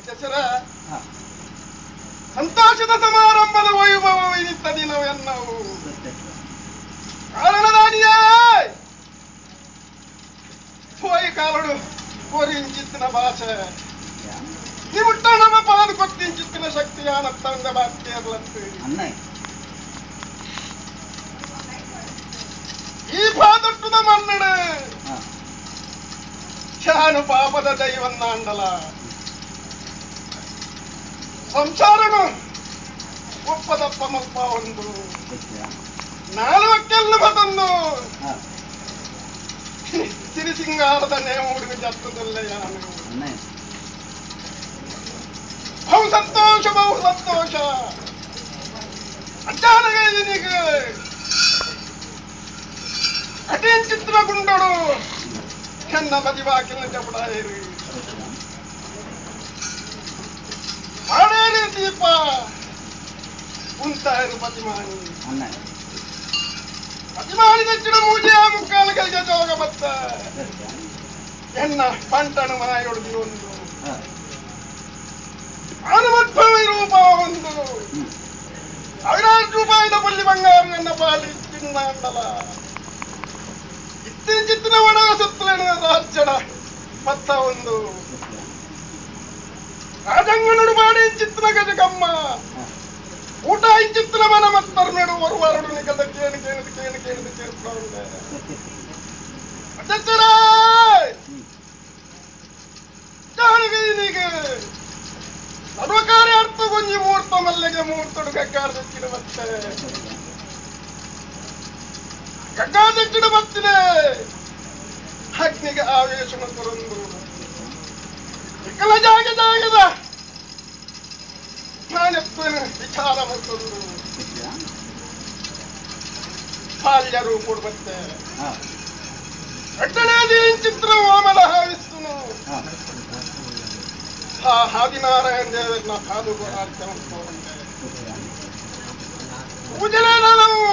ದಸರ ಸಂತೋಷದ ಸಮಾರಂಭದ ವೈಭವವಿನಿತ್ತ ದಿನವೆನ್ನವು ಕಾರಣದಾನಿಯೇ పోయి కాలుడు కోరించిత్తిన భాష నిముట్టనమ పాదు కొట్టించిత్తిన శక్తి ఆనత్తంగ బాక్తేర్లంతే ಈ ಪಾದೊಟ್ಟುದ ಮನ್ನಡೆ ಶಾನು ಪಾಪದ ದೈವನ್ನಾಂಡಲ ಸಂಸಾರನು ಒಪ್ಪದಪ್ಪ ಮಲ್ಪ ಒಂದು ನಾಲ್ವಕ್ಕೆಲ್ಲ ಮತ್ತೊಂದು ಸಿರಿಸಿಂಗಾರದ ನೇಮುಡುಗ ಜತ್ತದಲ್ಲೇ ಯಾನು ಬಹು ಸಂತೋಷ ಅಜ್ಜಾನಗೈನಿಗೆ ಕಠಿಣ ಚಿತ್ರ ಗುಂಡೋಡು ಚೆನ್ನ ಬದಿವಾಕಿನ ಜಪಡಾಯರಿ ಮಾಡೇರಿ ದೀಪ ಉಂಟಾಯರು ಪತಿಮಾನಿ ಪತಿಮಾನಿ ತೆಚ್ಚಿನ ಮೂಜೆಯ ಮುಕ್ಕಾಲಗಳಿಗೆ ಜೋಗ ಬತ್ತ ಎನ್ನ ಪಂಟನು ಮಾಯೊಡ್ದು ಒಂದು ಆನಮದ್ಭವಿ ರೂಪ ಒಂದು ₹1000 ಬಲ್ಲಿ ಬಂಗಾರ ಎನ್ನ ಪಾಲಿ ಚಿನ್ನಾಂಡಲ ಇತ್ತೀಚಿತ್ತಿನ ಒಣ ಸುತ್ತಲಿನ ರಾಜ್ಯಡ ಮತ್ತ ಒಂದು ರಾಜಂಗನುಡು ಮಾಡಿ ಚಿತ್ತಿನ ಗಜಗಮ್ಮ ಊಟ ಇಂಚಿತ್ತಿನ ಮನ ಮತ್ತರ್ನೆಡು ಒರುವಾರಡು ನಿಗದ ಕೇಣಿದು ಸೇರ್ಕೊಂಡೆ ಅಧ್ಯಕ್ಷರ ಜಾನಗೀನಿಗೆ ಸರ್ವಕಾರ್ಯಾರ್ಥ ಗೊಂಜಿ ಮುಹೂರ್ತ ಮಲ್ಲಿಗೆ ಮುಹೂರ್ತಡು ಗಗ್ಗಾರ್ದಕ್ಕಿನ ಮತ್ತೆ ಗಗ್ಗಾದಕ್ಕಿನ ಮತ್ತಿದೆ ಅಗ್ನಿಗೆ ಆವೇಶನ ಕೊರಂದು ಇಕ್ಕಲ ಜಾಗದ ನಾನೆಪ್ಪನ ವಿಚಾರ ಮತ್ತೊಂದು ಬಾಲ್ಯ ರೂಪುಡು ಮತ್ತೆ ಎಟ್ಟನೇದಿ ಚಿತ್ರ ಓಮಲ ಹಾವಿಸ್ತುನು ಆ ಆದಿನಾರಾಯಣ ದೇವರನ್ನ ಕಾದು ಅರ್ಥ ಪೂಜನೆ ನಾವು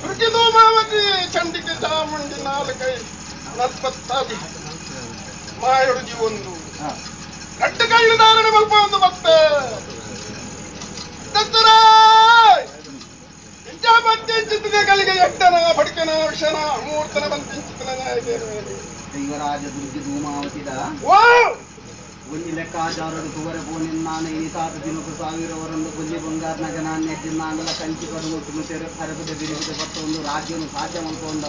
ಋಗಿಧೂಮಾವತಿ ಚಂಡಿಕೆ ಚಾಮುಂಡಿ ನಾಲ್ಕೈ ನಲ್ಪತ್ತಾದಿ ಮಾಯೊಡುಜಿ ಒಂದು ಗಟ್ಟು ಕೈಲು ಧಾರಣ ಮಲ್ಪ ಒಂದು ಮತ್ತೆ ಚಿತ್ರಗಳಿಗೆ ಎಟ್ಟನ ಪಡಿಕನ ವಿಷನ ಮೂರ್ತನ ಬಂತಿಂಚಿತನ ದೈವರಾಜ ದುರ್ಗಿ ಧೂಮಾವತಿದ ಒಂಜಿ ಲೆಕ್ಕಾಚಾರಡು ತುವರೆ ಪೋನಿನ್ನಾನೆ ಇನಿತಾತ ದಿನಕ್ಕೂ 1000 ವರಂದು ಕೊಲ್ಲಿ ಬಂಗಾರ ನಗನಾನ್ಯ ಚಿನ್ನಾಂಗಲ ಕಂಚಿ ಕಡುಮುಟ್ಟು ಕರಪದ ಬಿರಿವಿದ ಪತ್ತೊಂದು ರಾಜ್ಯನು ಸಾಧ್ಯ ಮಲ್ಕೊಂಡ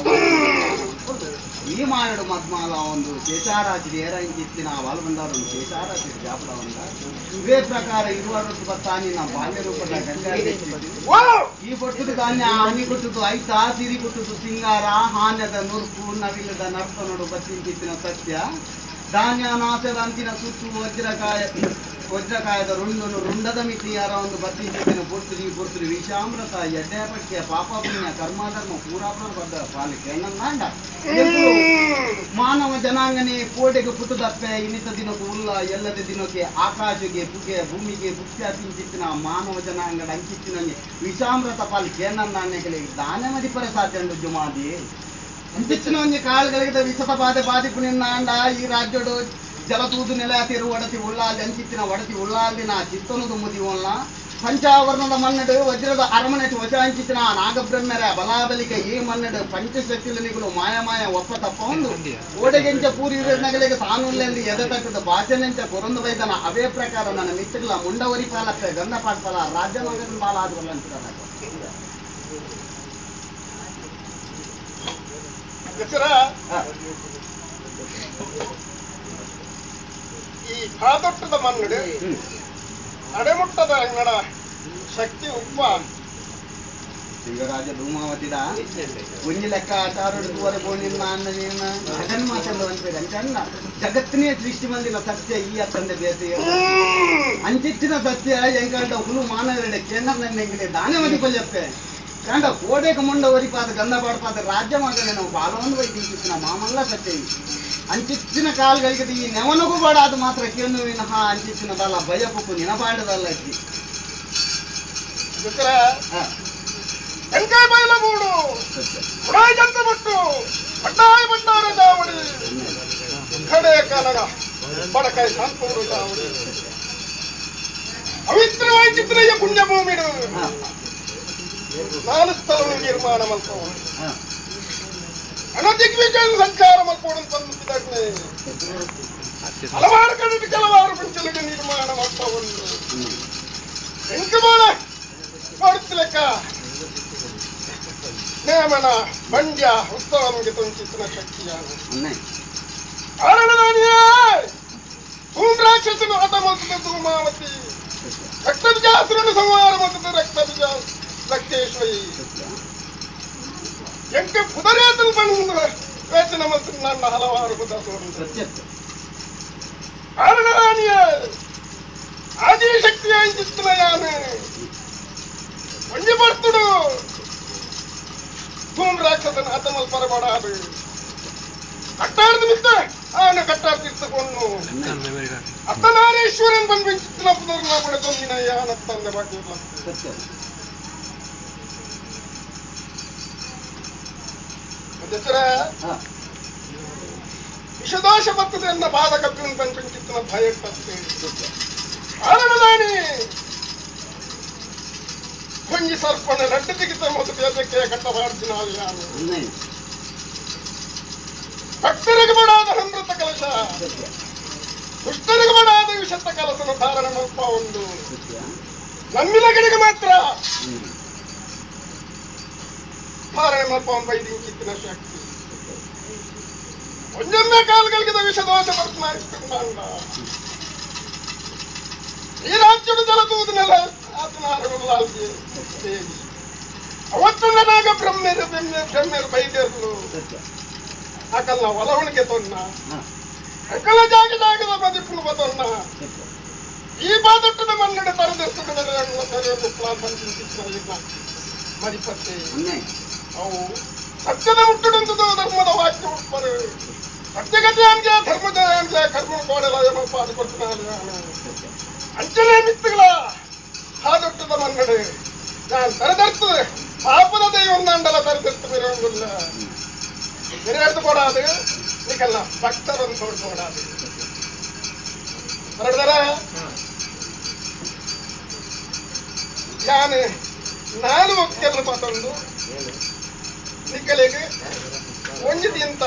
ಈ ಮಾಯಡು ಮದ್ಮಾಲ ಒಂದು ಶೇಷಾರಾಜಿ ಏರಂಚಿತ್ತಿನ ವಾಲ್ ಬಂದವರೊಂದು ಶೇಷಾರಾಜಿ ಜಾಪದ ಒಂದ ಇವೇ ಪ್ರಕಾರ ಇರುವರೊತ್ತು ಬತ್ತಾನಿನ ಬಾಲ್ಯ ರೂಪದ ಗಂಗಾರಿ ಈ ಕೊಟ್ಟುದು ಧಾನ್ಯ ಹನಿ ಕೊಟ್ಟುದು ಐತ ಸಿರಿ ಕೊಟ್ಟುದು ಸಿಂಗಾರ ಹಾನ್ಯದ ನುರ್ಪು ನವಿಲದ ನರ್ತನೋಡು ಬತ್ತಿಂಚಿತ್ತಿನ ಸತ್ಯ ಧಾನ್ಯ ನಾಶದ ಅಂತಿನ ಸುತ್ತು ವಜ್ರಕಾಯದ ರುಂಡದ ಮಿತಿಯಾರ ಒಂದು ಬತ್ತಿಂಚಿನ ಪುರ್ತುರಿ ವಿಷಾಮೃತ ಯಡ್ಡಪಟ್ಯ ಪಾಪ ಪುಣ್ಯ ಕರ್ಮಧರ್ಮ ಪೂರಾಪುರ ಬದ್ದ ಪಾಲಿಕೆ ನಾಂಡ ಮಾನವ ಜನಾಂಗನೆ ಕೋಟೆಗೆ ಪುಟ್ಟದಪ್ಪೆ ಇನ್ನಿತ ದಿನಕ್ಕೂ ಉಲ್ಲ ಎಲ್ಲದ ದಿನಕ್ಕೆ ಆಕಾಶಕ್ಕೆ ಪುಗೆ ಭೂಮಿಗೆ ಪುಷ್ಯ ತಿಂಚಿತ್ತಿನ ಮಾನವ ಜನಾಂಗದ ಅಂಕಿತ್ತಿನ ವಿಷಾಮೃತ ಪಾಲಿಕೆ ನಾಣ್ಯಗಳಿಗೆ ದಾನ ಮದಿಪರ ಸಾಧ್ಯ ಜುಮಾದಿ ಅಂಚಿತ್ತಿನ ಒಂಜಿ ಕಾಳುಗಳಿಗೆ ವಿಷತ ಬಾಧಿಪು ನಿನ್ನಾಂಡ ಈ ರಾಜ್ಯಡು ಜಲತೂದು ನೆಲೆಯತಿರು ಒಡತಿ ಉಳ್ಳಾಲ್ದಿ ಅಂಚಿತ್ತಿನ ಒಡತಿ ಉಳ್ಳಾಲ್ದಿನ ಚಿತ್ತನುದು ಮುದಿವಲ್ಲ ಪಂಚಾವರಣದ ಮನ್ನಡು ವಜ್ರದ ಅರಮನೆ ವಜ ಅಂಚಿತ್ತಿನ ನಾಗಬ್ರಹ್ಮರ ಬಲಾಬಲಿಕೆ ಈ ಮನ್ನಡು ಪಂಚಶಕ್ತಿಲಿಗಳು ಮಾಯಮಾಯ ಒಪ್ಪ ತಪ್ಪ ಒಂದು ಓಡೆಗೆಂಚ ಪೂರಿ ನಗಲಿಗೆ ತಾನುಲ್ಲೆಂದು ಎದೆತಕ್ಕದ ಭಾಷೆನೆಂಚ ಕೊರಂದು ವೈದನ ಅವೇ ಪ್ರಕಾರ ನನ್ನ ಮಿತ್ರಗಳ ಮುಂಡವರಿ ಪಾಲಕ್ಕೆ ಗಂಧಪಾಠ ಫಲ ರಾಜ್ಯ ಮಗನ ಬಾಲ ಆದ್ವಲ್ಲ ಅಂತಿರ ಈ ಕಾದೊಟ್ಟದ ಮನ್ನಡೆ ಅಡೆಮುಟ್ಟದ ಅಂಗಡ ಶಕ್ತಿ ಉಪ್ಪ ದೈವರಾಜ ಧೂಮಾವತಿದ ಒಂಜಿ ಲೆಕ್ಕಾಚಾರಡು ತೂವರೆ ಪೋನಿನ್ನ ಅನ್ನನೇನ ಜಗನ್ಮಾತಂದು ಅಂಚಂಡ ಜಗತ್ತಿನೇ ಸೃಷ್ಟಿ ಮಂದಿನ ಸತ್ಯ ಈ ಅತ್ತಂದೆ ಬೇಸೆ ಅಂಚಿತ್ತಿನ ಸತ್ಯ ಎಂಕಂಡ ಹುಲು ಮಾನವರೆಡೆ ಕೇಂದ್ರ ನೆಂಗಿಡೆ ದಾನೆ ಮದಿ ಕೊಲ್ಲಪ್ಪೆ ಕಂಡ ಕೋಡೆಗೆ ಮುಂಡ ಒರಿಪಾದ ಗಂಧ ಪಾಡ್ಪಾದ ರಾಜ್ಯ ಮಗನೇ ನಾವು ಬಾಲವನ್ನು ವೈದ್ಯಿನ ಮಾಮಲ್ಲ ಸತ್ಯ ಅಂಚಿತ್ತಿನ ಕಾಲಗಳಿಗೆ ಈ ನೆವನಗೂ ಬೇಡ ಅದು ಮಾತ್ರ ಕೇನು ವಿನಃ ಅಂಚಿತ್ತಿನದಲ್ಲ ಭಯಪಕ್ಕು ನಿನಪಾಡದಲ್ಲ ಅಜ್ಜಿ ಎಂಕೈ ಬಯಲ ಮೂಡು ಉಡಾಯಿ ಜಂತ ಬಿಟ್ಟು ಬಡ್ಡಾಯಿ ಬಂಡಾರ ದಾವಡಿ ಕಡೆ ಕನ್ನಡ ಬಡಕಾಯ ಶಾಂತವರು ಪವಿತ್ರವಾಗಿ ಚಿತ್ರಯ್ಯ ಪುಣ್ಯಭೂಮಿಡು ನಾನು ಸ್ಥಳವನ್ನು ನಿರ್ಮಾಣ ಮಲ್ಪವನು ಅನಧಿಕೃತ ಸಂಚಾರ ಮಲ್ಪೋಡು ತಂದಿದ್ದಾನೆ ಹಲವಾರು ಕಡೆ ಕೆಲವಾರು ಪಂಚಲಿಗೆ ನಿರ್ಮಾಣ ಮಲ್ಪವನು ಎಂಕುಮಾಣ ಮಾಡುತ್ತಲೆಕ್ಕ ನೇಮನ ಮಂಡ್ಯ ಉತ್ಸವನಿಗೆ ತುಂಚಿತ್ತಿನ ಶಕ್ತಿಯಾನು ಕಾರಣದಾನಿಯೇ ಭೂಮ್ರಾಕ್ಷಸನು ಹಠಮಂತದ ಧೂಮಾವತಿ ರಕ್ತಬೀಜಾಸುರನು ಸಂಹಾರ ಮಂತದ ರಕ್ತಬೀಜ ಲಕ್ಷ್ಮೇಶ್ವರಿ ಎಂಕ ಪುದರೇತನು ಬಂದು ವೇತನ ಮತ್ತು ನನ್ನ ಹಲವಾರು ಪುದಸೋರು ಕಾರಣದಾನಿಯೇ ಆದಿಶಕ್ತಿಯ ಚಿತ್ತಿನ ಯಾನು ಒಂಜಿ ಬರ್ತುಡು ಭೂಮ್ ರಾಕ್ಷಸನ ಹತಮಲ್ ಪರಬಡಾದು ಕಟ್ಟಾಡ್ದು ಮಿತ್ತ ಅವನು ಕಟ್ಟಾಡ್ತಿರ್ತಕೊಂಡು ಅತ್ತನಾರೇಶ್ವರನ್ ಬಂದ್ಬಿಟ್ಟಿನ ಪುನರ್ನ ಪಡೆದೊಂದಿನ ಯಾನತ್ತಂದ ಬಗ್ಗೆ ಹೆಸರ ವಿಷದೋಷ ಬರ್ತದೆ ಎನ್ನ ಬಾಧ ಕಪ್ಪಿನ ಬಂದ್ಬಿಟ್ಟಿನ ಭಯ ಕಾರಣದಾನಿ ಕೊಂಜಿ ಸರ್ಪಣ ರಡ್ಡು ತೆಗಿತ ಮತ್ತು ಬೇಸಕ್ಕೆ ಕಟ್ಟಬಾರ್ದಿನ ಯಾರು ಭಕ್ತರಿಗೆ ಬಡಾದ ಅಮೃತ ಕಲಶ ದುಷ್ಟರಿಗೆ ಬಡಾದ ವಿಷತ್ತ ಕಲಸನ ಧಾರಣ ಮಲ್ಪ ಒಂದು ನಮ್ಮಿಲಗಳಿಗೆ ಮಾತ್ರ ಧಾರಣೆ ಮಲ್ಪ ಒಂದು 5 ಇಂಚಿನ ಶಕ್ತಿ ಒಂದೊಮ್ಮೆ ಕಾಲುಗಳಿಗೆ ವಿಷದೋಷ ಬರ್ತನಾಡಿಸ್ಕೊಂಡ ಈ ರಾಜ್ಯದ ಜಲದೂದನೆಲ್ಲ ಆತನಾರಗೊಳ್ಳಾಲ್ಗೆ ದೇವಿ ಅವತ್ತನ್ನ ನಾಗ ಬ್ರಹ್ಮೆರು ಬೈದೇರ್ಲು ಅಕಲ್ನ ಒಲವಣಿಗೆ ತೊನ್ನ ಅಕಲ ಜಾಗದ ಮದಿಪ್ಪು ಬದನ್ನ ಈ ಬಾದೊಟ್ಟದ ಮನ್ನಡೆ ತರದೆಷ್ಟು ಮದಿಪತ್ತೆ ಅವು ಸತ್ಯದ ಮುಟ್ಟುಡುಂತದ ಧರ್ಮದ ವಾಕ್ಯ ಉಟ್ಪರು ಸತ್ಯಗತಿ ಅಂಗೆ ಧರ್ಮದ ಅಂಗೆ ಕರ್ಮ ಕೋಡಲ ಪಾದು ಕೊಡ್ತಾನೆ ಅಂಚನೆ ಮಿತ್ತುಗಳ ಹಾದೊಟ್ಟದ ಮನ್ನಡೆ ನಾನು ತರದರ್ತದೆ ಪಾಪದ ದೈವಂದಾಂಡಲ ತರದಿರ್ತದಿರೋಂಗಿಲ್ಲ ನೆರೆದು ಕೊಡಾದು ಈಗೆಲ್ಲ ಭಕ್ತರನ್ನು ತೋಡ್ಕೊಡಾದು ಹೊರಡ್ದಾರ ನಾನು ಒಕ್ಕೆಲ್ಲ ಮತ್ತೊಂದು ನಿಕ್ಕಲಿಗೆ ಒಂಜಿದಿಂತ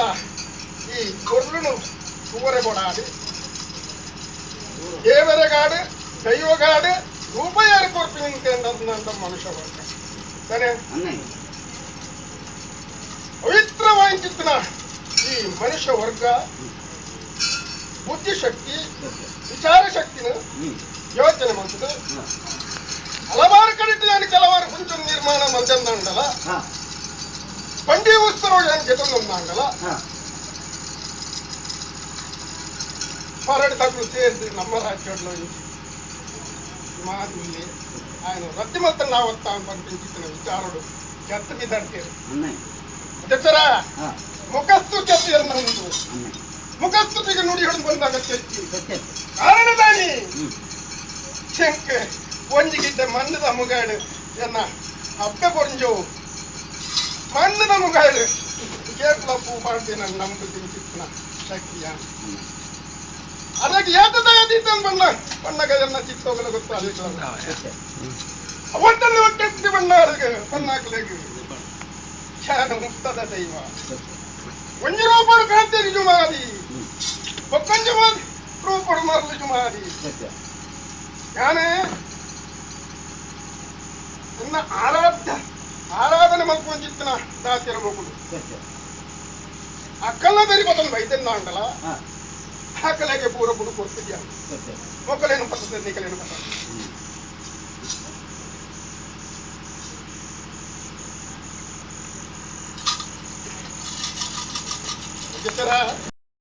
ಈ ಕೊರ್ಲುನು ಸೂವರೆ ಕೊಡಾಡಿ ದೇವರಗಾಡು ದೈವಗಾಡು ರೂಪಾಯಿ ಕೊರ್ಪಿನಿಂತ ಮನುಷ್ಯ ವರ್ಗ ಸರಿ ಪವಿತ್ರವಾಂಚಿತ್ತಿನ ಈ ಮನುಷ್ಯ ವರ್ಗ ಬುದ್ಧಿಶಕ್ತಿ ವಿಚಾರ ಶಕ್ತಿನ ಯೋಚನೆ ಮಾಡ್ತದೆ ಹಲವಾರು ಕಡೆ ನಾನು ಕೆಲವಾರು ಕುಂಚ ನಿರ್ಮಾಣ ಮಂಜಂದಾಂಡಲ ಪಂಡಿ ಉತ್ಸವ ಗೆದ್ದೊಂದಾಂಡಲ ಹೊರಡು ತಗಳು ಸೇರಿಸಿ ನಮ್ಮ ರಾಜ್ಯಗಳು ಮಾದಿಲ್ಲಿ ఆయన రద్ది మొత్తం నా వస్తా పంపించిన విచారుడు చెత్త మీద చెత్తరా ಮುಖಸ್ತು ಚೆತ್ತಿಯನ್ನು ಉಂಟು ಮುಖಸ್ತುತಿಗೆ ನುಡಿ ಹಿಡಿದು ಬಂದಾಗ ಚೆತ್ತಿ ಕಾರಣದಾನಿ ಶಂಕೆ ಒಂಜಿಗಿದ್ದ ಮಣ್ಣದ ಮುಗಾಡು ಎನ್ನ ಹಬ್ಬ ಪೊಂಜು ಮಣ್ಣದ ಮುಗಾಡು ಕೇಟ್ಲ ಪೂ ಮಾಡ್ದೆ ನನ್ನ ನಮ್ದು ತಿಂತಿನ ಶಕ್ತಿಯ ಅದಕ್ಕೆ ಏತದ ಬಣ್ಣಗ ಎನ್ನ ಚಿತ್ತೋಗಲ ಗೊತ್ತಾಗ ಅವತ್ತನ್ನು ಒಟ್ಟೆತ್ತಿ ಬಣ್ಣಾಕಲೆಗೆ ಕ್ಷಣ ಮುಕ್ತದ ದೈವ ಒಂಜಿ ರೂಪಡು ಕಾಂತಿ ಜುಮಾದಿ ಒಕ್ಕೊಂಜು ರೂಪಡು ಮರಳು ಜುಮಾದಿ ಯಾನೇ ನನ್ನ ಆರಾಧನೆ ಮಲ್ಕೊಂಜಿತ್ತಿನ ದಾತಿಯರ ಮಗುಳು ಅಕ್ಕಲ್ಲ ಬೆರಿ ಬದಲು ಬೈದೆನ್ನ ಅಂಡಲ ಆಕಲೆಗೆ ಪೂರ ಬುಡು ಕೊಡ್ತಿದ್ಯಾ ಮೊಕ್ಕಲೇನು ಪಟ್ಟದ ನಿಕಲೇನು ಪಟ್ಟ